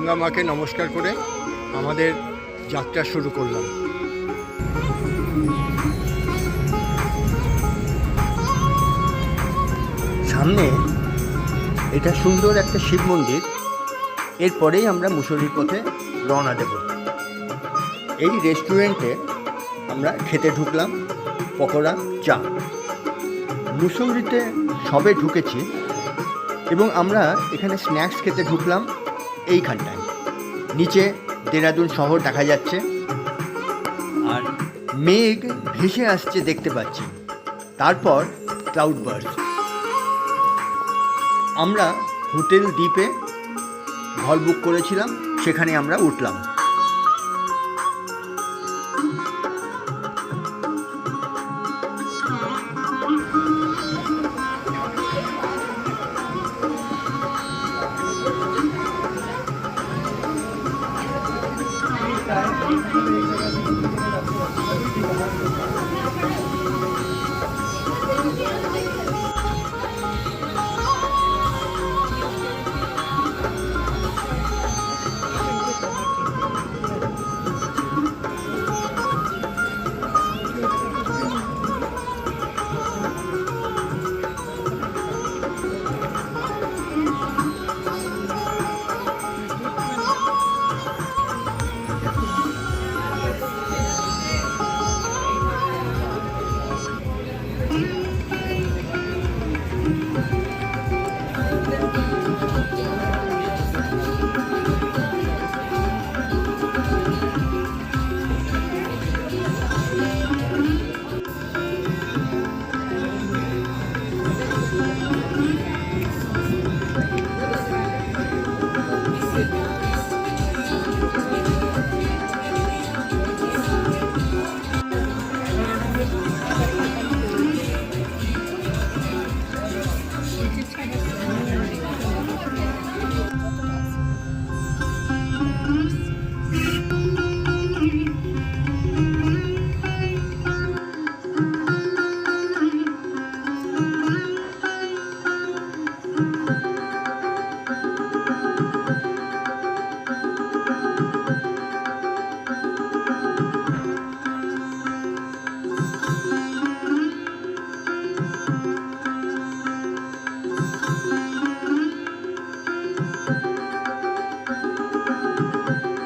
গঙ্গা মাকে নমস্কার করে আমাদের যাত্রা শুরু করলাম। সামনে এটা সুন্দর একটা শিব মন্দির, এরপরেই আমরা মুসৌরির পথে রওনা দেব। এই রেস্টুরেন্টে আমরা খেতে ঢুকলাম পকোড়া চা। মুসৌরিতে সবে ঢুকেছি এবং আমরা এখানে স্ন্যাক্স খেতে ঢুকলাম এইখানটায়। নিচে দেরাদুন শহর দেখা যাচ্ছে আর মেঘ ভেসে আসছে দেখতে পাচ্ছি, তারপর ক্লাউড বার্স্ট। আমরা হোটেল দ্বীপে ঘর বুক করেছিলাম, সেখানে আমরা উঠলাম।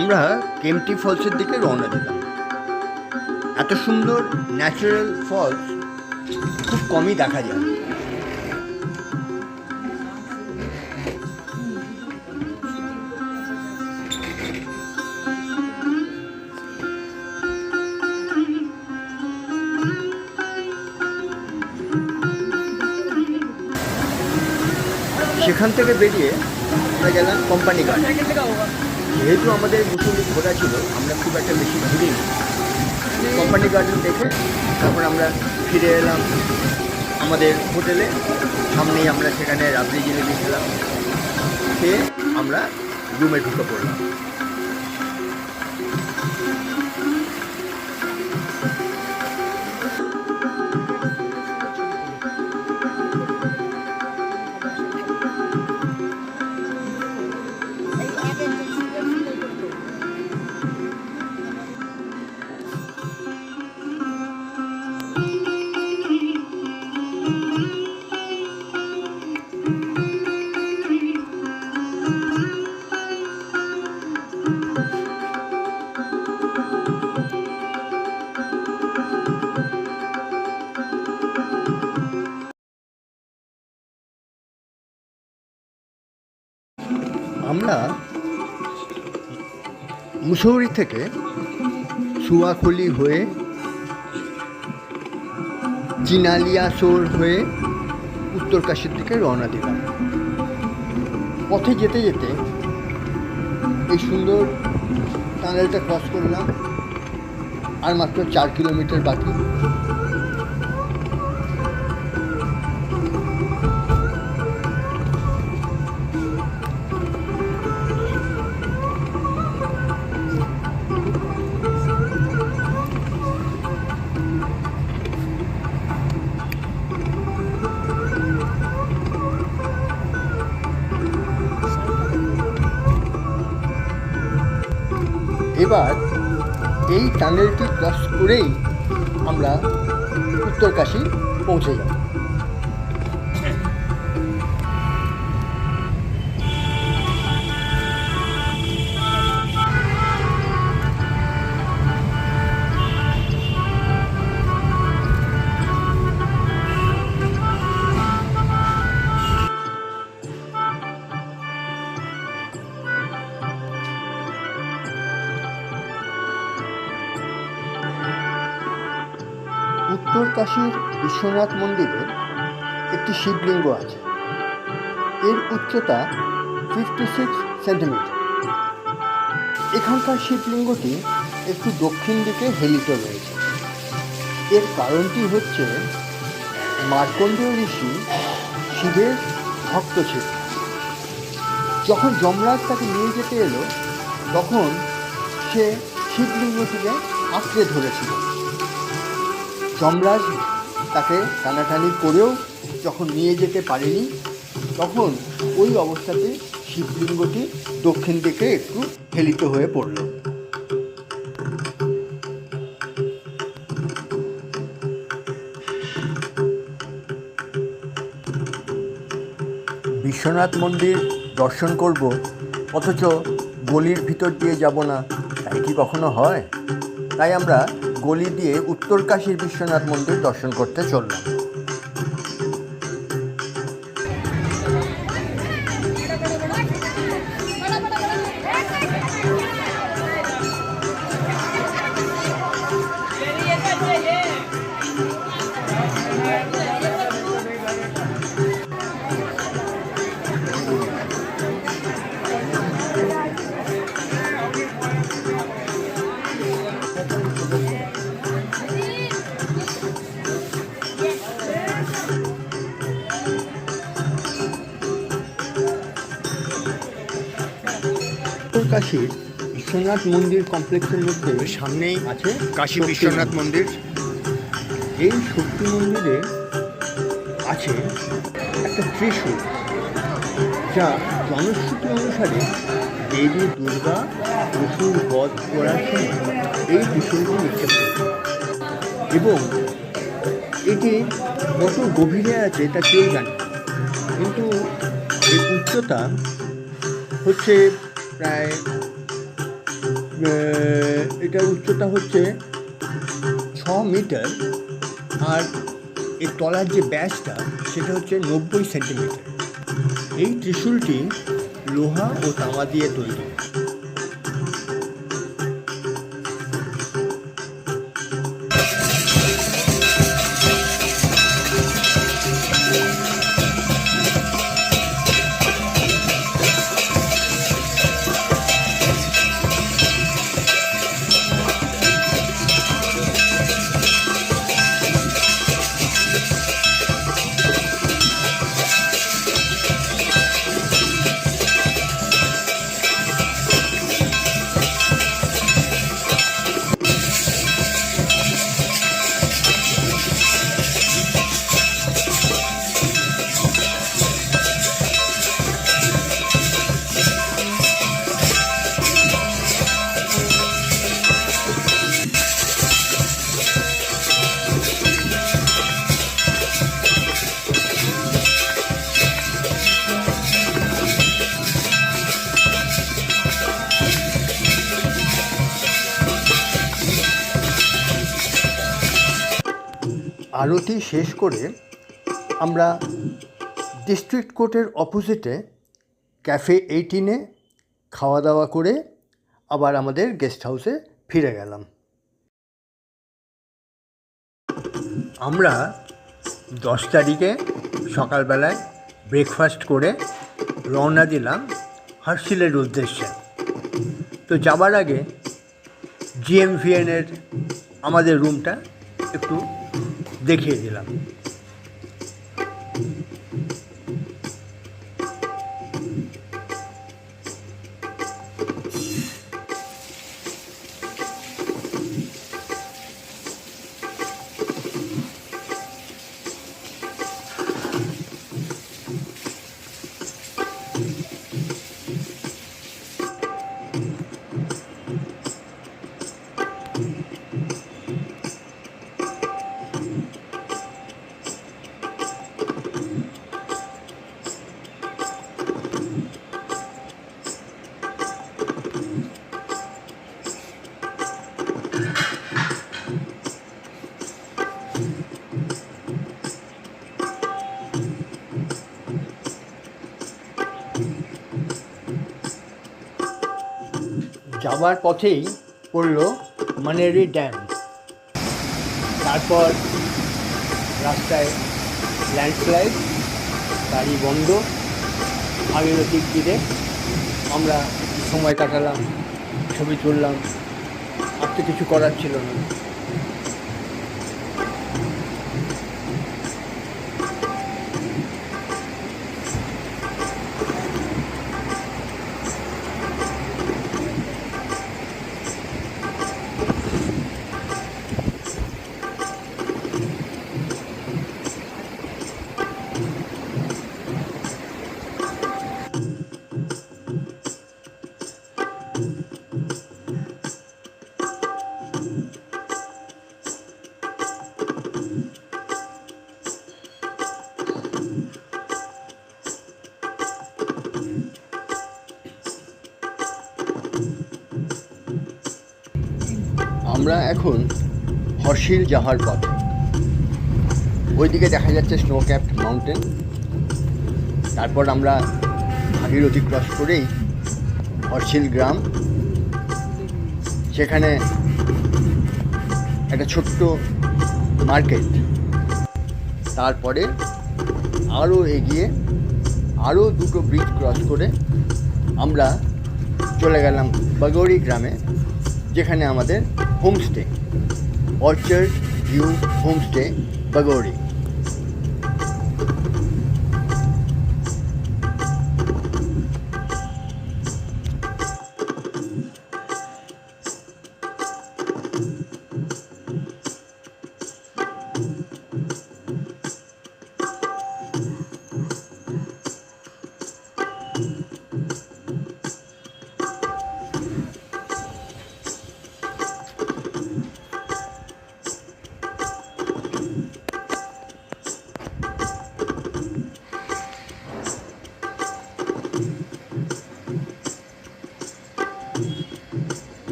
আমরা কেম্পটি ফলসের দিকে রওনা দিলাম। এত সুন্দর ন্যাচারাল ফলস খুব কমই দেখা যায়। সেখান থেকে বেরিয়ে আমরা গেলাম কোম্পানি গার্ডেন। যেহেতু আমাদের মুসৌরি ঘোরা ছিল, আমরা খুব একটা বেশি ঘুরিনি। কোম্পানি গার্ডেন দেখে তারপর আমরা ফিরে এলাম আমাদের হোটেলে। সামনেই আমরা সেখানে রাত্রি জিলেবি খেলাম, খেয়ে আমরা রুমে ঢুকে পড়লাম। আমরা মুসৌরি থেকে সুয়াখলি হয়ে চিনালিয়াসোর হয়ে উত্তরকাশীর দিকে রওনা দিলাম। পথে যেতে যেতে এই সুন্দর টানেলটা ক্রস করলাম, আর মাত্র 4 কিলোমিটার বাকি। এবার এই টানেলটি ক্রস করেই আমরা উত্তরকাশী পৌঁছে যাব। উত্তরকাশীর বিশ্বনাথ মন্দিরে একটি শিবলিঙ্গ আছে। এর উচ্চতা 56 সেন্টিমিটার। এখানকার শিবলিঙ্গটি একটু দক্ষিণ দিকে হেলিত রয়েছে। এর কারণটি হচ্ছে মার্কণ্ডেয় ঋষি শিবের ভক্ত ছিল। যখন যমরাজ তাকে নিয়ে যেতে এলো তখন সে শিবলিঙ্গটিকে আঁকড়ে ধরেছিল। যমরাজ তাকে টানাটানি করেও যখন নিয়ে যেতে পারেনি তখন ওই অবস্থাতে শিবলিঙ্গটি দক্ষিণ দিকে একটু হেলিত হয়ে পড়ল। বিশ্বনাথ মন্দির দর্শন করব অথচ গলির ভিতর দিয়ে যাব না, তাই কি কখনো হয়? তাই আমরা গলি দিয়ে উত্তরকাশীর বিশ্বনাথ মন্দির দর্শন করতে চললাম। কাশীর বিশ্বনাথ মন্দির কমপ্লেক্সের মধ্যে সামনেই আছে কাশী বিশ্বনাথ মন্দির। এই শক্তি মন্দিরে আছে একটা ত্রিশূল, যা জনশ্রুতি অনুসারে দেবী দুর্গা অসুর বধ করার সময় এই ত্রিশূলটি নিক্ষেপ করে, এবং এটি কত গভীরে আছে তা কেউ জানে। কিন্তু এর উচ্চতা হচ্ছে প্রায় এটার উচ্চতা হচ্ছে 6 মিটার, আর এর তলার যে ব্যাসটা সেটা হচ্ছে 90 সেন্টিমিটার। এই ত্রিশূলটি লোহা ও তামা দিয়ে তৈরি। আরতি শেষ করে আমরা ডিস্ট্রিক্ট কোর্টের অপোজিটে ক্যাফে 18-এ খাওয়া দাওয়া করে আবার আমাদের গেস্ট হাউসে ফিরে গেলাম। আমরা 10 তারিখে সকালবেলায় ব্রেকফাস্ট করে রওনা দিলাম হার্সিলের উদ্দেশ্যে। তো যাবার আগে GMVN-এর আমাদের রুমটা একটু দেখিয়ে দিলাম। যাওয়ার পথেই পড়লো মানেরি ড্যাম। তারপর রাস্তায় ল্যান্ডস্লাইড, গাড়ি বন্ধ, ভাগীরথীর তীরে আমরা সময় কাটালাম, ছবি তুললাম, আর তো কিছু করার ছিল না। আমরা এখন হর্ষিল যাওয়ার পথে। ওইদিকে দেখা যাচ্ছে স্নো ক্যাপড মাউন্টেন। তারপর আমরা ভাগীরথী ক্রস করেই হর্ষিল গ্রাম, সেখানে একটা ছোট্ট মার্কেট। তারপরে আরও এগিয়ে আরও দুটো ব্রিজ ক্রস করে আমরা চলে গেলাম বাগৌরি গ্রামে, যেখানে আমাদের হোমস্টে, অর্চার্ড ভিউ হোমস্টে বাগৌরি।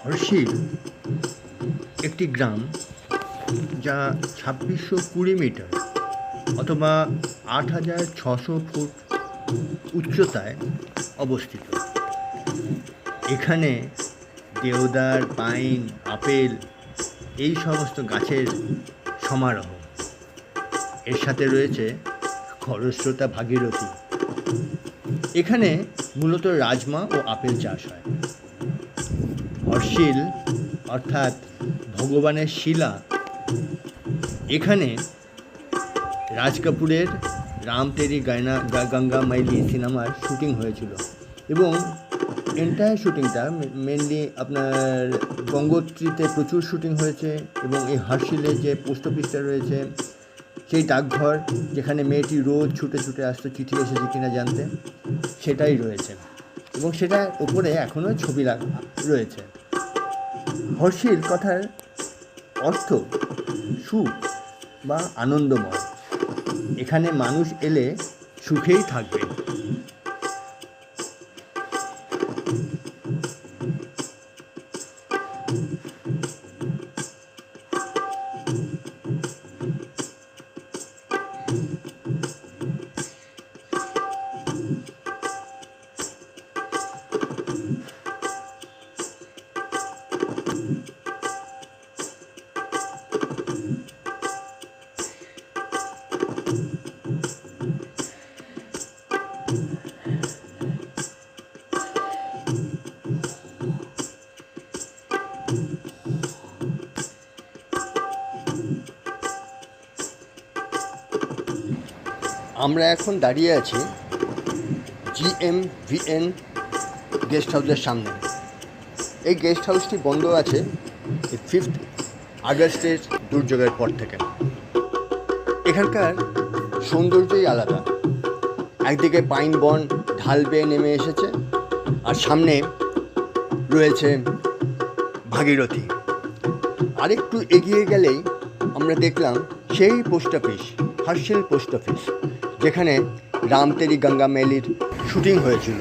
হর্ষিল একটি গ্রাম যা 2620 মিটার অথবা 8600 ফুট উচ্চতায় অবস্থিত। এখানে দেওদার, পাইন, আপেল এই সমস্ত গাছের সমারোহ। এর সাথে রয়েছে খরস্রোতা ভাগীরথী। এখানে মূলত রাজমা ও আপেল চাষ হয়। হর্ষিল অর্থাৎ ভগবানের শিলা, এখানে রাজ কাপুরের রাম তেরি গঙ্গা মাইলি সিনেমার শুটিং হয়েছিল এবং এন্টায়ার শুটিংটা মেনলি আপনার গঙ্গোত্রীতে প্রচুর শুটিং হয়েছে। এবং এই হর্ষিলে যে পোস্ট অফিসটা রয়েছে, সেই ডাকঘর যেখানে মেয়েটি রোজ ছুটে ছুটে আসতো চিঠি এসেছে কিনা জানতে, সেটাই রয়েছে এবং সেটার উপরে এখনও ছবি রয়েছে। হর্ষিল কথার অর্থ সুখ বা আনন্দময়। এখানে মানুষ এলে সুখেই থাকবে। আমরা এখন দাঁড়িয়ে আছি GMVN গেস্ট হাউসের সামনে। এই গেস্ট হাউসটি বন্ধ আছে 5 আগস্টের দুর্যোগের পর থেকে। এখানকার সৌন্দর্যই আলাদা। একদিকে পাইন বন ঢাল বেয়ে নেমে এসেছে, আর সামনে রয়েছে ভাগীরথী। আরেকটু এগিয়ে গেলেই আমরা দেখলাম সেই পোস্ট অফিস, হর্ষিল পোস্ট অফিস, যেখানে রাম তেরি গঙ্গা মেলির শুটিং হয়েছিল।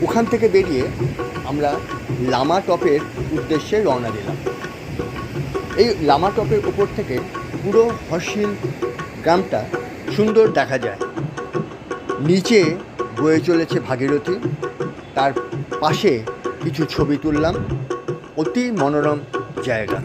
ওখান থেকে বেরিয়ে আমরা লামা টপের উদ্দেশ্যে রওনা দিলাম। এই লামা টপের উপর থেকে পুরো হর্ষিল গ্রামটা সুন্দর দেখা যায়। নিচে বয়ে চলেছে ভাগীরথী, তার পাশে কিছু ছবি তুললাম। অতি মনোরম জায়গা।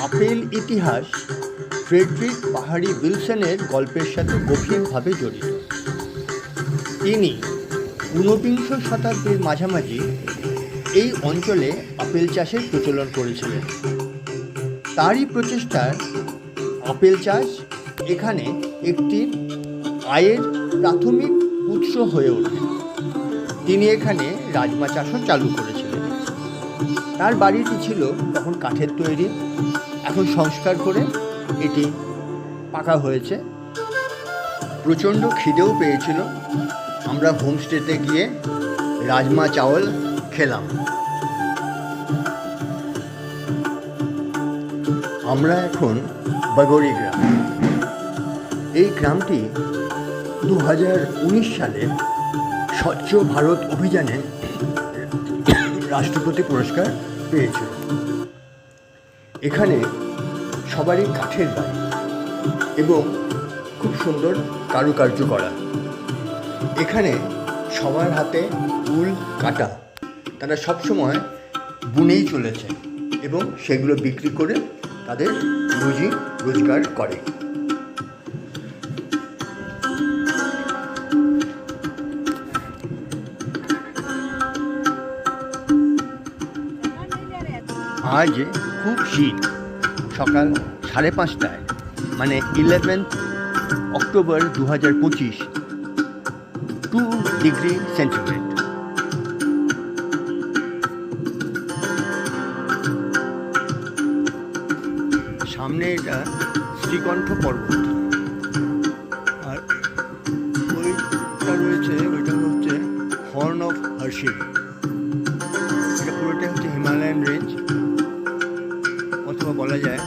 আপেল ইতিহাস ফ্রেডরিক পাহাড়ি উইলসনের গল্পের সাথে গভীরভাবে জড়িত। তিনি ঊনবিংশ শতাব্দীর মাঝামাঝি এই অঞ্চলে আপেল চাষের প্রচলন করেছিলেন। তারই প্রচেষ্টায় আপেল চাষ এখানে একটি আয়ের প্রাথমিক উৎস হয়ে ওঠে। তিনি এখানে রাজমা চাষও চালু করেছিলেন। তার বাড়িটি ছিল তখন কাঠের তৈরি, এখন সংস্কার করে এটি পাকা হয়েছে। প্রচণ্ড খিদেও পেয়েছিল। আমরা হোমস্টেতে গিয়ে রাজমা চাওয়াল খেলাম। আমরা এখন বাগরি গ্রাম। এই গ্রামটি 2019 সালে স্বচ্ছ ভারত অভিযানে রাষ্ট্রপতি পুরস্কার পেয়েছিল। এখানে সবারই কাঠের বাড়ি এবং খুব সুন্দর কারুকার্য করা। এখানে সবার হাতে উল কাটা, তারা সবসময় বুনেই চলেছে এবং সেগুলো বিক্রি করে তাদের রুজি রোজগার করে। আজ খুব শীত। সকাল 5:30টায়, মানে 11 অক্টোবর 2025, 2 ডিগ্রি সেন্টিগ্রেড। সামনে এটা শ্রীকণ্ঠ পর্বত, আর ওইটা রয়েছে, ওইটা হচ্ছে হর্ন অফ হার্শিল। এটা পুরোটাই হচ্ছে হিমালয়ান রেঞ্জ, অথবা বলা যায়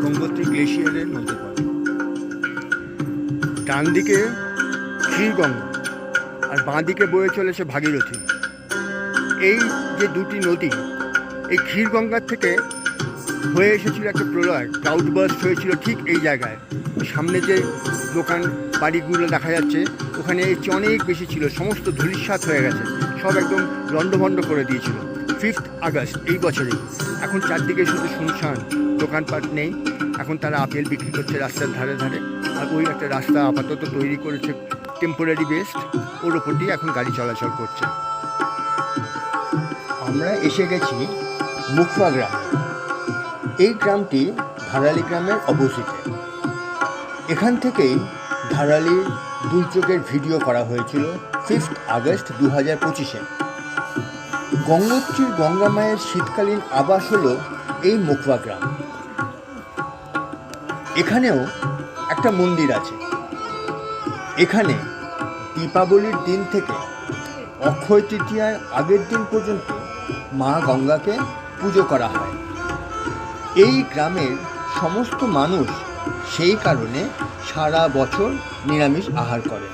গঙ্গোত্রী গ্লেশিয়ারের মধ্যে পড়ে। ডান দিকে ক্ষীরগঙ্গা আর বাঁ দিকে বয়ে চলেছে ভাগীরথী। এই যে দুটি নদী, এই ক্ষীরগঙ্গার থেকে হয়ে এসেছিল একটা প্রলয়, ক্লাউডবার্স্ট হয়েছিল ঠিক এই জায়গায়। সামনে যে দোকান বাড়িগুলো দেখা যাচ্ছে ওখানে অনেক বেশি ছিল, সমস্ত ধূলিসাৎ হয়ে গেছে, সব একদম লণ্ডভণ্ড করে দিয়েছিল 5 আগস্ট এই বছরেই। এখন চারদিকে শুধু শুনশান, দোকানপাট নেই। এখন তারা আপেল বিক্রি করছে রাস্তার ধারে ধারে। আর ওই একটা রাস্তা আপাতত তৈরি করেছে টেম্পোরারি বেসড, ওর ওপর দিয়ে এখন গাড়ি চলাচল করছে। আমরা এসে গেছি মুখফা গ্রাম। এই গ্রামটি ধারালি গ্রামের অপোজিটে। এখান থেকেই ধারালি দুর্যোগের ভিডিও করা হয়েছিল 5 আগস্ট 2025-এ। গঙ্গোত্রীর গঙ্গা মায়ের শীতকালীন আবাস হলো এই মুখফা গ্রাম। এখানেও একটা মন্দির আছে। এখানে দীপাবলির দিন থেকে অক্ষয় তৃতীয়ার আগের দিন পর্যন্ত মা গঙ্গাকে পুজো করা হয়। এই গ্রামের সমস্ত মানুষ সেই কারণে সারা বছর নিরামিষ আহার করে।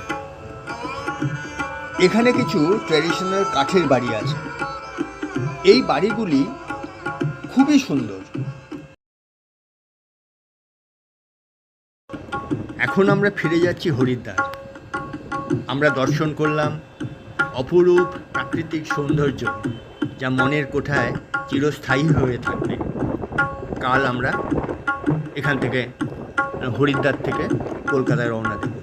এখানে কিছু ট্র্যাডিশনাল কাঠের বাড়ি আছে। এই বাড়িগুলি খুবই সুন্দর। এখন আমরা ফিরে যাচ্ছি হরিদ্বার। আমরা দর্শন করলাম অপরূপ প্রাকৃতিক সৌন্দর্য, যা মনের কোঠায় চিরস্থায়ী হয়ে থাকবে। কাল আমরা এখান থেকে হরিদ্বার থেকে কলকাতায় রওনা দেব।